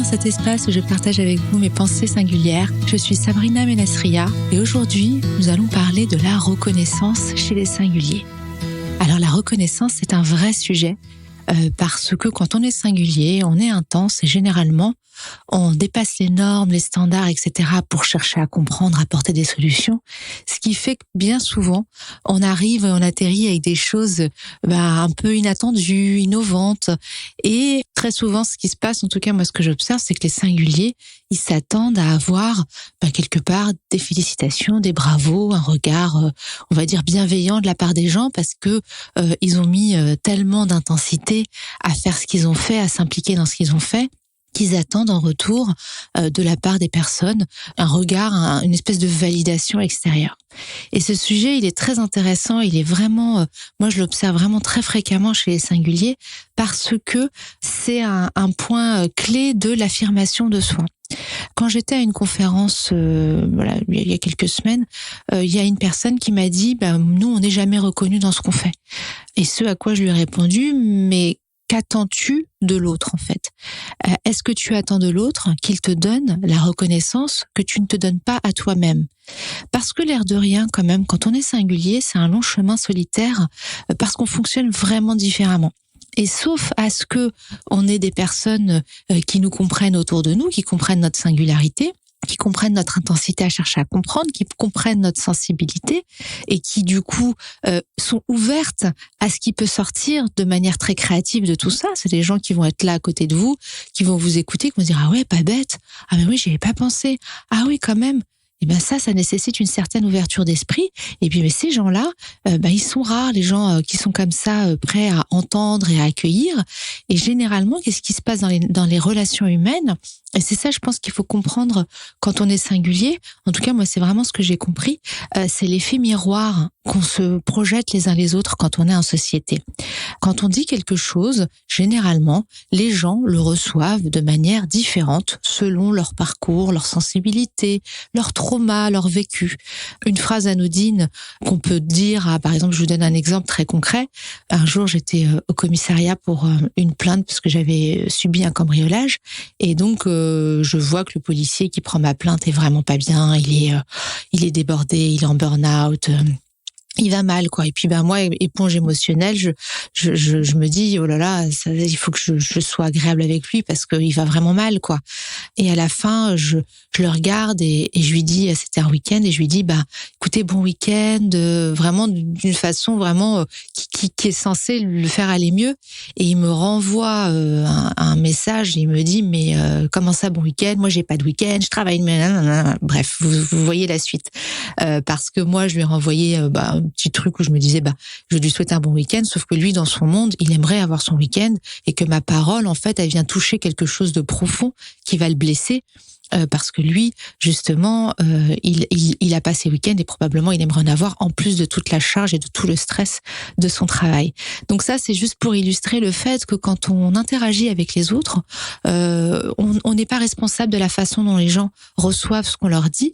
cet espace où je partage avec vous mes pensées singulières. Je suis Sabrina Ménesria et aujourd'hui, nous allons parler de la reconnaissance chez les singuliers. Alors la reconnaissance, c'est un vrai sujet parce que quand on est singulier, on est intense et généralement, on dépasse les normes, les standards, etc. pour chercher à comprendre, apporter des solutions. Ce qui fait que bien souvent, on arrive et on atterrit avec des choses un peu inattendues, innovantes. Et très souvent, ce qui se passe, en tout cas moi ce que j'observe, c'est que les singuliers, ils s'attendent à avoir quelque part des félicitations, des bravos, un regard, on va dire bienveillant de la part des gens parce que ils ont mis tellement d'intensité à faire ce qu'ils ont fait, à s'impliquer dans ce qu'ils ont fait, qu'ils attendent en retour de la part des personnes un regard, une espèce de validation extérieure. Et ce sujet, il est très intéressant, il est vraiment, moi je l'observe vraiment très fréquemment chez les singuliers parce que c'est un point clé de l'affirmation de soi. Quand j'étais à une conférence, il y a quelques semaines, il y a une personne qui m'a dit, nous on n'est jamais reconnus dans ce qu'on fait. Et ce à quoi je lui ai répondu, mais qu'attends-tu de l'autre en fait ? Est-ce que tu attends de l'autre qu'il te donne la reconnaissance que tu ne te donnes pas à toi-même ? Parce que l'air de rien quand même, quand on est singulier, c'est un long chemin solitaire parce qu'on fonctionne vraiment différemment. Et sauf à ce que on ait des personnes qui nous comprennent autour de nous, qui comprennent notre singularité, qui comprennent notre intensité à chercher à comprendre, qui comprennent notre sensibilité et qui du coup sont ouvertes à ce qui peut sortir de manière très créative de tout ça. C'est des gens qui vont être là à côté de vous, qui vont vous écouter, qui vont dire « Ah ouais, pas bête. Ah mais oui, j'y avais pas pensé. Ah oui, quand même. » Et bien ça nécessite une certaine ouverture d'esprit. Et puis mais ces gens-là, ils sont rares, les gens qui sont comme ça, prêts à entendre et à accueillir. Et généralement, qu'est-ce qui se passe dans les relations humaines ? Et c'est ça, je pense qu'il faut comprendre quand on est singulier. En tout cas, moi, c'est vraiment ce que j'ai compris. C'est l'effet miroir qu'on se projette les uns les autres quand on est en société. Quand on dit quelque chose, généralement, les gens le reçoivent de manière différente selon leur parcours, leur sensibilité, leur trauma, leur vécu. Une phrase anodine qu'on peut dire par exemple, je vous donne un exemple très concret. Un jour, j'étais au commissariat pour une plainte parce que j'avais subi un cambriolage. Et donc, je vois que le policier qui prend ma plainte est vraiment pas bien. Il est débordé, il est en burn-out. Il va mal, quoi. Et puis, moi, éponge émotionnelle, je me dis, oh là là, il faut que je sois agréable avec lui parce qu'il va vraiment mal, quoi. Et à la fin, je le regarde et je lui dis, c'était un week-end, et je lui dis, écoutez, bon week-end, vraiment d'une façon vraiment qui est censée le faire aller mieux. Et il me renvoie un message et il me dit, mais comment ça, bon week-end ? Moi, j'ai pas de week-end, je travaille. Bref, vous voyez la suite. Parce que moi, je lui ai renvoyé un petit truc où je me disais, je lui souhaite un bon week-end, sauf que lui, dans son monde, il aimerait avoir son week-end et que ma parole, en fait, elle vient toucher quelque chose de profond qui va le blesser. Parce que lui, justement, il a passé le week-end et probablement il aimerait en avoir en plus de toute la charge et de tout le stress de son travail. Donc ça, c'est juste pour illustrer le fait que quand on interagit avec les autres, on n'est pas responsable de la façon dont les gens reçoivent ce qu'on leur dit.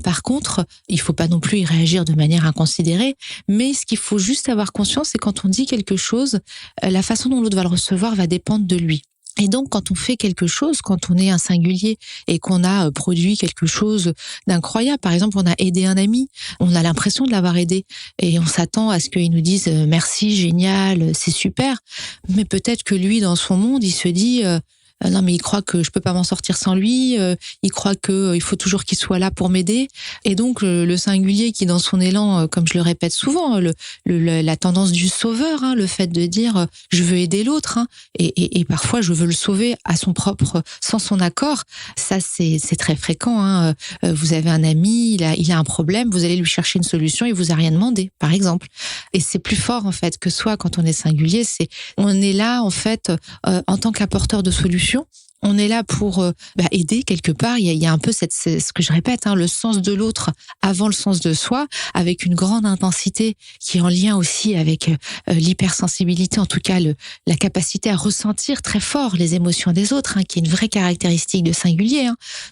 Par contre, il faut pas non plus y réagir de manière inconsidérée, mais ce qu'il faut juste avoir conscience, c'est quand on dit quelque chose, la façon dont l'autre va le recevoir va dépendre de lui. Et donc, quand on fait quelque chose, quand on est un singulier et qu'on a produit quelque chose d'incroyable, par exemple, on a aidé un ami, on a l'impression de l'avoir aidé et on s'attend à ce qu'il nous dise merci, génial, c'est super. Mais peut-être que lui, dans son monde, il se dit non mais il croit que je peux pas m'en sortir sans lui, il croit que il faut toujours qu'il soit là pour m'aider. Et donc le singulier qui dans son élan, comme je le répète souvent, la tendance du sauveur, le fait de dire je veux aider l'autre, et parfois je veux le sauver à son propre, sans son accord. Ça c'est très fréquent. Vous avez un ami, il a un problème, vous allez lui chercher une solution, il vous a rien demandé, par exemple. Et c'est plus fort en fait que soi quand on est singulier. On est là en fait en tant qu'apporteur de solutions. On est là pour aider quelque part. Il y a un peu ce que je répète, le sens de l'autre avant le sens de soi, avec une grande intensité qui est en lien aussi avec l'hypersensibilité, en tout cas la capacité à ressentir très fort les émotions des autres, qui est une vraie caractéristique de singulier.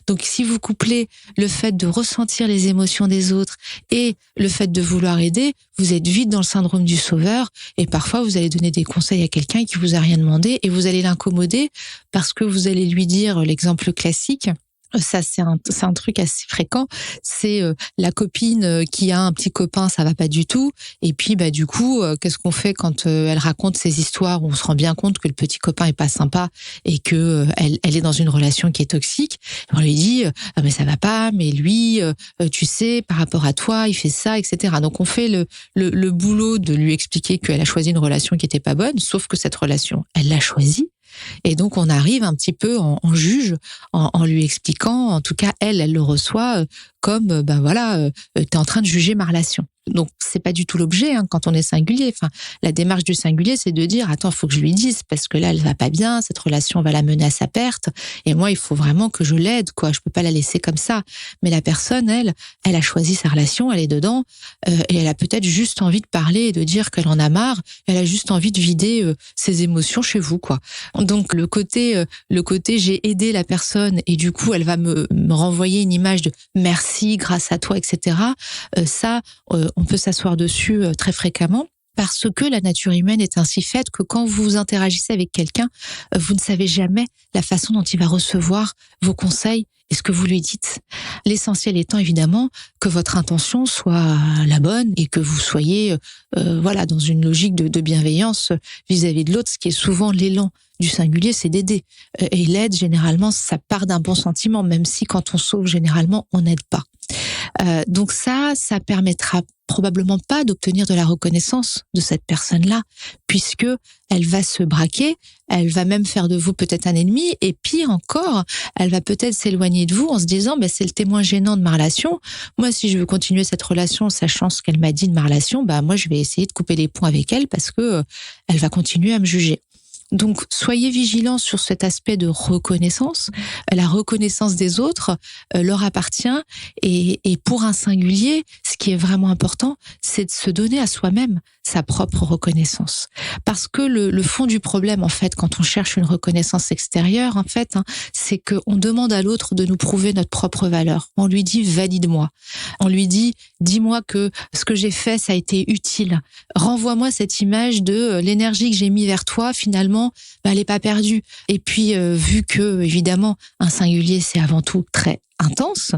Donc si vous couplez le fait de ressentir les émotions des autres et le fait de vouloir aider, vous êtes vite dans le syndrome du sauveur et parfois vous allez donner des conseils à quelqu'un qui vous a rien demandé et vous allez l'incommoder parce que vous allez lui dire l'exemple classique. Ça, c'est un truc assez fréquent. C'est la copine qui a un petit copain, ça va pas du tout. Et puis, du coup, qu'est-ce qu'on fait quand elle raconte ces histoires où on se rend bien compte que le petit copain est pas sympa et que elle est dans une relation qui est toxique. On lui dit, ah, mais ça va pas, mais lui, tu sais, par rapport à toi, il fait ça, etc. Donc, on fait le boulot de lui expliquer qu'elle a choisi une relation qui était pas bonne, sauf que cette relation, elle l'a choisie. Et donc, on arrive un petit peu en juge, en lui expliquant, en tout cas, elle le reçoit comme, t'es en train de juger ma relation. Donc, c'est pas du tout l'objet, quand on est singulier. Enfin, la démarche du singulier, c'est de dire, attends, faut que je lui dise, parce que là, elle va pas bien, cette relation va la mener à sa perte, et moi, il faut vraiment que je l'aide, quoi. Je peux pas la laisser comme ça. Mais la personne, elle a choisi sa relation, elle est dedans, et elle a peut-être juste envie de parler et de dire qu'elle en a marre, elle a juste envie de vider ses émotions chez vous, quoi. Donc, le côté j'ai aidé la personne, et du coup, elle va me renvoyer une image de merci, grâce à toi, etc. On peut s'asseoir dessus très fréquemment parce que la nature humaine est ainsi faite que quand vous interagissez avec quelqu'un, vous ne savez jamais la façon dont il va recevoir vos conseils et ce que vous lui dites. L'essentiel étant évidemment que votre intention soit la bonne et que vous soyez dans une logique de bienveillance vis-à-vis de l'autre, ce qui est souvent l'élan du singulier, c'est d'aider. Et l'aide, généralement, ça part d'un bon sentiment, même si quand on sauve, généralement, on n'aide pas. Donc ça permettra probablement pas d'obtenir de la reconnaissance de cette personne-là, puisque elle va se braquer, elle va même faire de vous peut-être un ennemi, et pire encore, elle va peut-être s'éloigner de vous en se disant, c'est le témoin gênant de ma relation. Moi, si je veux continuer cette relation, sachant ce qu'elle m'a dit de ma relation, moi, je vais essayer de couper les ponts avec elle parce que elle va continuer à me juger. Donc, soyez vigilants sur cet aspect de reconnaissance. La reconnaissance des autres leur appartient. Et pour un singulier, ce qui est vraiment important, c'est de se donner à soi-même sa propre reconnaissance. Parce que le fond du problème, en fait, quand on cherche une reconnaissance extérieure, en fait, c'est qu'on demande à l'autre de nous prouver notre propre valeur. On lui dit « valide-moi ». On lui dit « dis-moi que ce que j'ai fait, ça a été utile. Renvoie-moi cette image de l'énergie que j'ai mis vers toi, finalement, elle n'est pas perdue. » Et puis, vu que, évidemment, un singulier, c'est avant tout très intense,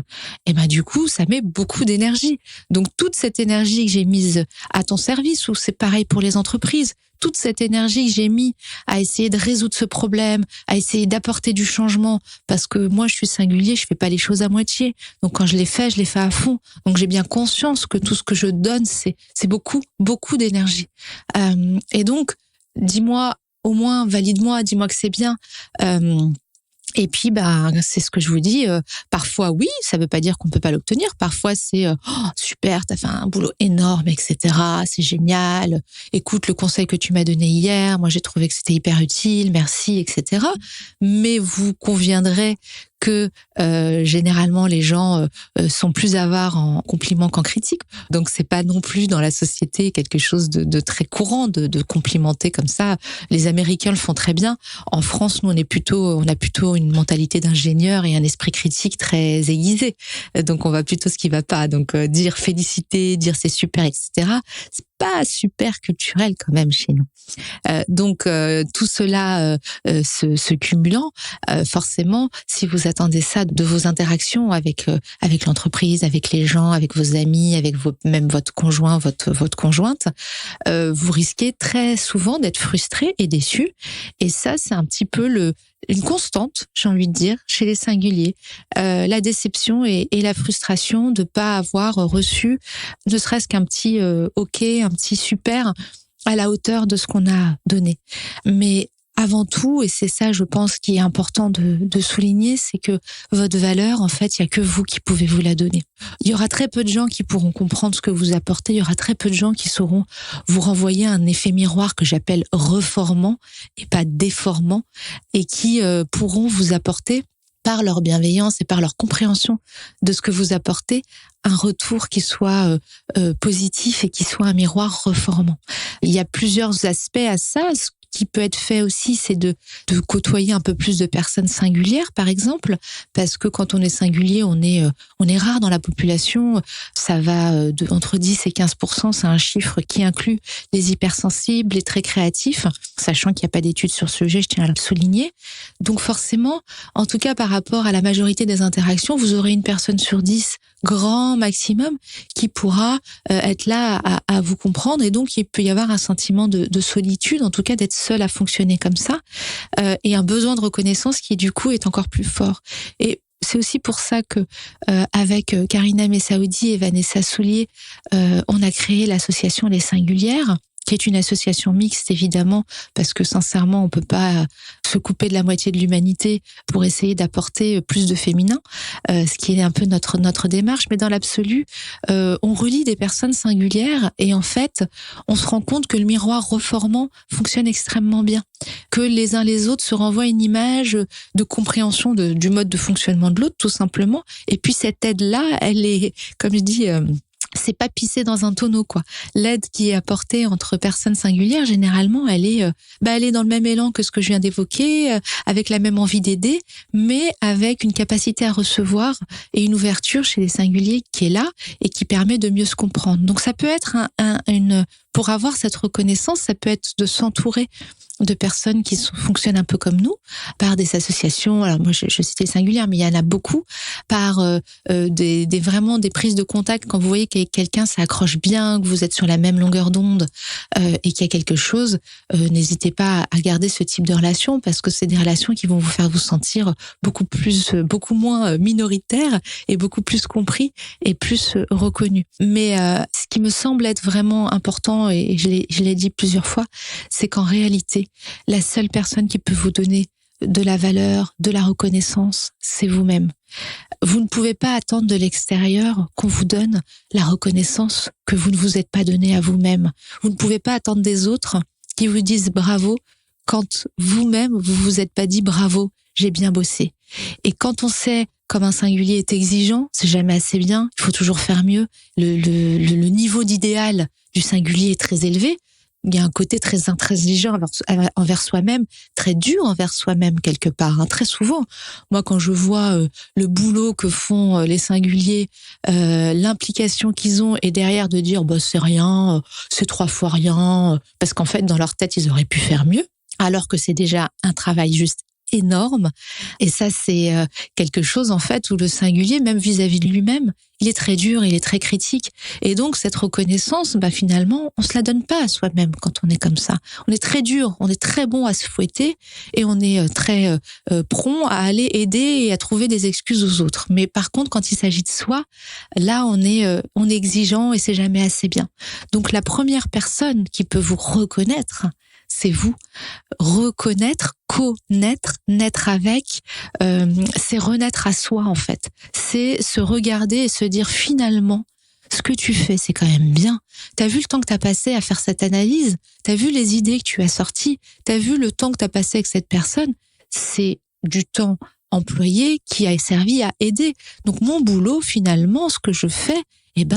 et du coup, ça met beaucoup d'énergie. Donc, toute cette énergie que j'ai mise à ton service, ou c'est pareil pour les entreprises, toute cette énergie que j'ai mis à essayer de résoudre ce problème, à essayer d'apporter du changement, parce que moi, je suis singulier, je fais pas les choses à moitié. Donc, quand je les fais à fond. Donc, j'ai bien conscience que tout ce que je donne, c'est beaucoup, beaucoup d'énergie. Et donc, dis-moi, au moins, valide-moi, dis-moi que c'est bien. Et puis, c'est ce que je vous dis. Parfois, oui, ça veut pas dire qu'on peut pas l'obtenir. Parfois, c'est super, t'as fait un boulot énorme, etc. C'est génial. Écoute, le conseil que tu m'as donné hier, moi, j'ai trouvé que c'était hyper utile. Merci, etc. Mais vous conviendrez que généralement les gens sont plus avares en compliments qu'en critiques. Donc c'est pas non plus dans la société quelque chose de très courant de complimenter comme ça. Les Américains le font très bien. En France, nous on a plutôt une mentalité d'ingénieur et un esprit critique très aiguisé. Donc on va plutôt ce qui va pas. Donc dire féliciter, dire c'est super, etc. C'est pas super culturel quand même chez nous. Donc tout cela se cumulant, forcément, si vous attendez ça de vos interactions avec l'entreprise, avec les gens, avec vos amis, avec même votre conjoint, votre conjointe, vous risquez très souvent d'être frustré et déçu. Et ça, c'est un petit peu une constante, j'ai envie de dire, chez les singuliers. La déception et la frustration de pas avoir reçu ne serait-ce qu'un petit OK, un petit super à la hauteur de ce qu'on a donné. Mais avant tout, et c'est ça, je pense, qui est important de souligner, c'est que votre valeur, en fait, il y a que vous qui pouvez vous la donner. Il y aura très peu de gens qui pourront comprendre ce que vous apportez. Il y aura très peu de gens qui sauront vous renvoyer un effet miroir que j'appelle reformant et pas déformant, et qui pourront vous apporter, par leur bienveillance et par leur compréhension de ce que vous apportez, un retour qui soit positif et qui soit un miroir reformant. Il y a plusieurs aspects à ça. Ce qui peut être fait aussi, c'est de côtoyer un peu plus de personnes singulières, par exemple, parce que quand on est singulier, on est rare dans la population. Ça va entre 10 et 15%, c'est un chiffre qui inclut les hypersensibles, les très créatifs, sachant qu'il n'y a pas d'études sur ce sujet, je tiens à le souligner. Donc forcément, en tout cas par rapport à la majorité des interactions, vous aurez une personne sur 10, grand maximum, qui pourra être là à vous comprendre, et donc il peut y avoir un sentiment de solitude, en tout cas d'être seul à fonctionner comme ça, et un besoin de reconnaissance qui du coup est encore plus fort. Et c'est aussi pour ça que avec Karina Messaoudi et Vanessa Soulier, on a créé l'association Les Singulières, qui est une association mixte, évidemment, parce que sincèrement, on peut pas se couper de la moitié de l'humanité pour essayer d'apporter plus de féminin, ce qui est un peu notre démarche. Mais dans l'absolu, on relie des personnes singulières et en fait, on se rend compte que le miroir reformant fonctionne extrêmement bien, que les uns les autres se renvoient une image de compréhension du mode de fonctionnement de l'autre, tout simplement. Et puis cette aide-là, elle est, comme je dis, c'est pas pisser dans un tonneau, quoi. L'aide qui est apportée entre personnes singulières, généralement, elle est dans le même élan que ce que je viens d'évoquer, avec la même envie d'aider, mais avec une capacité à recevoir et une ouverture chez les singuliers qui est là et qui permet de mieux se comprendre. Donc ça peut être pour avoir cette reconnaissance, ça peut être de s'entourer de personnes qui fonctionnent un peu comme nous, par des associations. Alors moi, je citais singulières, mais il y en a beaucoup, par vraiment des prises de contact. Quand vous voyez qu'avec quelqu'un, ça accroche bien, que vous êtes sur la même longueur d'onde et qu'il y a quelque chose, n'hésitez pas à garder ce type de relation, parce que c'est des relations qui vont vous faire vous sentir beaucoup moins minoritaire et beaucoup plus compris et plus reconnu. Mais ce qui me semble être vraiment important, et je l'ai dit plusieurs fois, c'est qu'en réalité, la seule personne qui peut vous donner de la valeur, de la reconnaissance, c'est vous-même. Vous ne pouvez pas attendre de l'extérieur qu'on vous donne la reconnaissance que vous ne vous êtes pas donné à vous-même. Vous ne pouvez pas attendre des autres qui vous disent bravo quand vous-même vous vous êtes pas dit bravo, j'ai bien bossé. Et quand on sait comme un singulier est exigeant, c'est jamais assez bien, il faut toujours faire mieux. Le niveau d'idéal du singulier est très élevé. Il y a un côté très intransigeant envers soi-même, très dur envers soi-même quelque part, hein, très souvent. Moi, quand je vois le boulot que font les singuliers, l'implication qu'ils ont, et derrière de dire bah c'est rien, c'est 3 fois rien, parce qu'en fait dans leur tête ils auraient pu faire mieux, alors que c'est déjà un travail juste énorme. Et ça, c'est quelque chose en fait où le singulier, même vis-à-vis de lui-même, il est très dur, il est très critique. Et donc cette reconnaissance, finalement, on se la donne pas à soi-même quand on est comme ça. On est très dur, on est très bon à se fouetter et on est très prompt à aller aider et à trouver des excuses aux autres. Mais par contre, quand il s'agit de soi, là on est exigeant et c'est jamais assez bien. Donc la première personne qui peut vous reconnaître, c'est vous. Reconnaître, connaître, naître avec, c'est renaître à soi en fait. C'est se regarder et se dire finalement, ce que tu fais, c'est quand même bien. T'as vu le temps que t'as passé à faire cette analyse, t'as vu les idées que tu as sorties, t'as vu le temps que t'as passé avec cette personne, c'est du temps employé qui a servi à aider. Donc mon boulot, finalement, ce que je fais,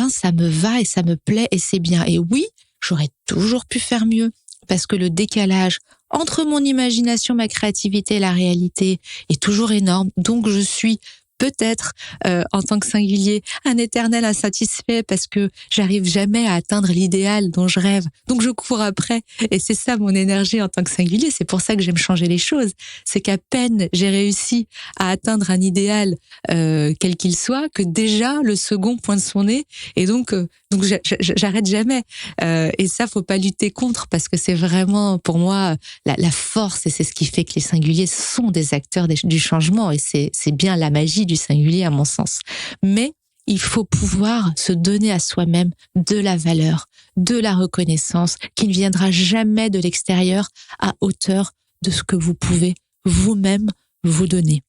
ça me va et ça me plaît et c'est bien. Et oui, j'aurais toujours pu faire mieux, parce que le décalage entre mon imagination, ma créativité et la réalité est toujours énorme. Donc je suis peut-être, en tant que singulier, un éternel insatisfait parce que j'arrive jamais à atteindre l'idéal dont je rêve. Donc je cours après. Et c'est ça mon énergie en tant que singulier. C'est pour ça que j'aime changer les choses. C'est qu'à peine j'ai réussi à atteindre un idéal, quel qu'il soit, que déjà le second pointe son nez. Et donc j'arrête jamais. Et ça, faut pas lutter contre, parce que c'est vraiment, pour moi, la force, et c'est ce qui fait que les singuliers sont des acteurs du changement. Et c'est bien la magie du singulier, à mon sens. Mais il faut pouvoir se donner à soi-même de la valeur, de la reconnaissance, qui ne viendra jamais de l'extérieur, à hauteur de ce que vous pouvez vous-même vous donner.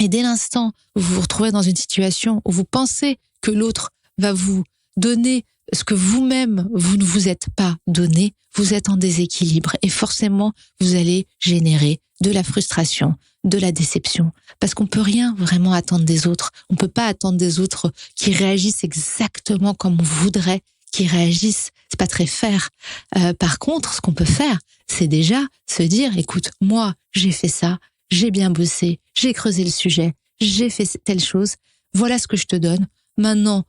Et dès l'instant où vous vous retrouvez dans une situation où vous pensez que l'autre va vous donner ce que vous-même, vous ne vous êtes pas donné, vous êtes en déséquilibre. Et forcément, vous allez générer de la frustration, de la déception. Parce qu'on peut rien vraiment attendre des autres. On peut pas attendre des autres qui réagissent exactement comme on voudrait qui réagissent. C'est pas très faire. Par contre, ce qu'on peut faire, c'est déjà se dire, écoute, moi, j'ai fait ça, j'ai bien bossé, j'ai creusé le sujet, j'ai fait telle chose, voilà ce que je te donne. Maintenant,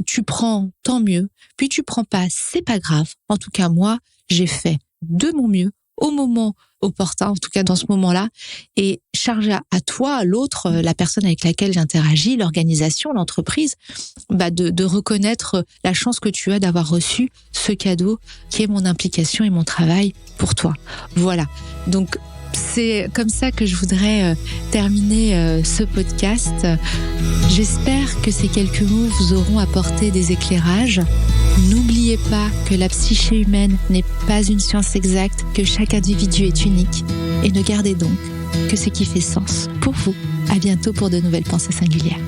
tu prends, tant mieux. Puis tu prends pas, c'est pas grave. En tout cas, moi, j'ai fait de mon mieux au moment opportun, en tout cas dans ce moment-là, et charge à toi, à l'autre, la personne avec laquelle j'interagis, l'organisation, l'entreprise, de reconnaître la chance que tu as d'avoir reçu ce cadeau qui est mon implication et mon travail pour toi. Voilà. Donc, c'est comme ça que je voudrais terminer ce podcast. J'espère que ces quelques mots vous auront apporté des éclairages. N'oubliez pas que la psyché humaine n'est pas une science exacte, que chaque individu est unique. Et ne gardez donc que ce qui fait sens pour vous. À bientôt pour de nouvelles pensées singulières.